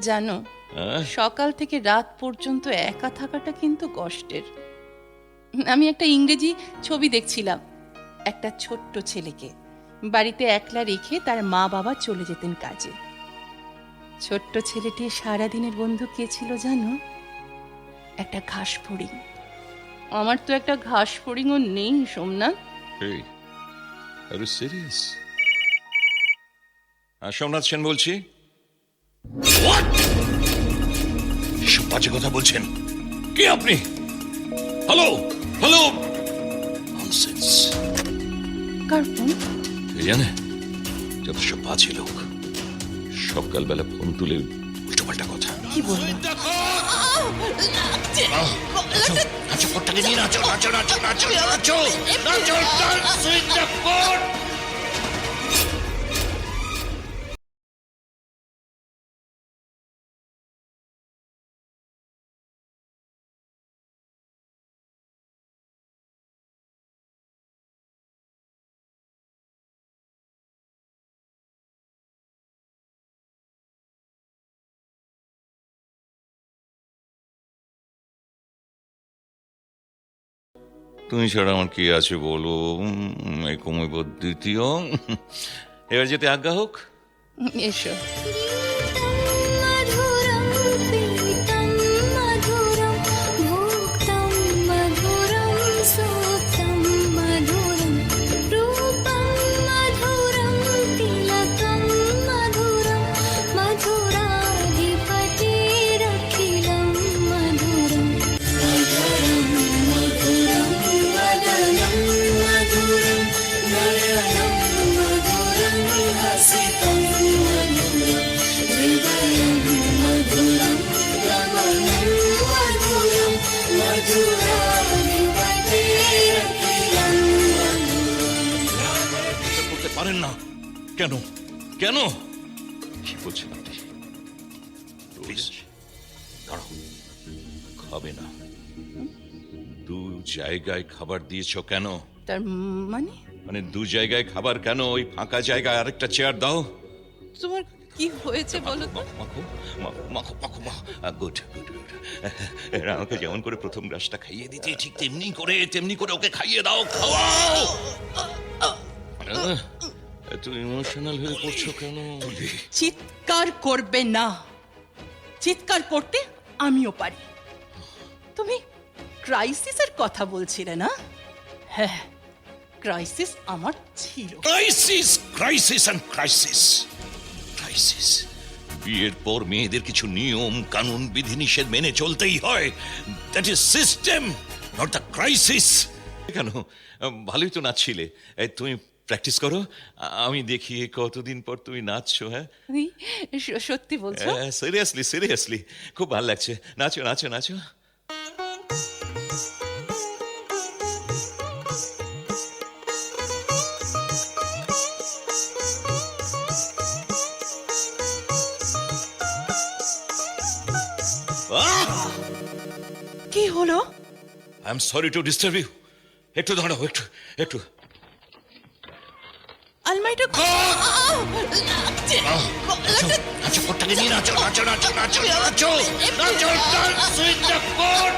জানো, সকাল থেকে রাত পর্যন্ত একা থাকাটা কিন্তু কষ্টের। আমি একটা ইংরেজি ছবি দেখছিলাম, একটা ছোট্ট ছেলেকে বাড়িতে একলা রেখে তার মা বাবা চলে যেতেন কাজে। ছোট্ট ছেলেটির সারাদিনের বন্ধু কে ছিল জানো? একটা ঘাস ফড়িং। আমার তো একটা ঘাস ফড়িংও নেই Somnath. Hey, are you serious? Somnath Sen বলছি। What? এসব বাজে কথা বলছেন? কে আপনি? Hello hello, nonsense. কার ফোন? কে জানে, যত সব বাজে লোক সকালবেলা ফোন তুলে উল্টোপাল্টা কথা। কি বললো? নাচো, ফোনটাকে নিয়ে নাচো নাচো নাচো নাচো নাচো নাচো, dance with the phone. তুমি ছাড়া আমার কি আছে বলো, এই কমৈবর দ্বিতীয়। এবার যেতে আজ্ঞা হোক। এসো। করতে পারেন না কেন? কেন কি বলছেন আপনি? প্লিজ দাঁড়াও, খাবে না। দু জায়গায় খাবার দিয়েছ কেন? তার মানে? মানে দু জায়গায় খাবার কেন? ওই ফাঁকা জায়গায় আরেকটা চেয়ার দাও। তোমার কি হয়েছে বলো তো? মাখো মাখো মাখো মাখো মাখো। Good good good. আমাকে যেমন করে প্রথম গ্রাসটা খাইয়ে দিতে, ঠিক তেমনি করে ওকে খাইয়ে দাও, খাওয়াও। এত ইমোশনাল হয়ে পড়ছো কেন? চিৎকার করবে না। চিৎকার করতে আমিও পারি। তুমি ক্রাইসিসের কথা বলছিলে না? হ্যাঁ, ক্রাইসিস আমার ছিল। Crisis crisis and crisis crisis. বিয়ের পর মেয়েদের কিছু নিয়ম কানুন বিধিনিষেধ মেনে চলতেই হয়। That is system, not the crisis. কেন, ভালোই তো নাচছিলে। তুমি প্র্যাকটিস করো, আমি দেখি কতদিন পর তুমি নাচছো। হ্যাঁ সত্যি বলছো? সিরিয়াসলি সিরিয়াসলি, খুব ভালো লাগছে। নাচো নাচো নাচো। কি হলো? I am sorry to disturb you. একটু দাঁড়াও, একটু একটু। আলমারিটা নাচো, ফোনটাকে নিয়ে নাচো নাচো নাচো নাচো নাচো নাচো, dance with the phone.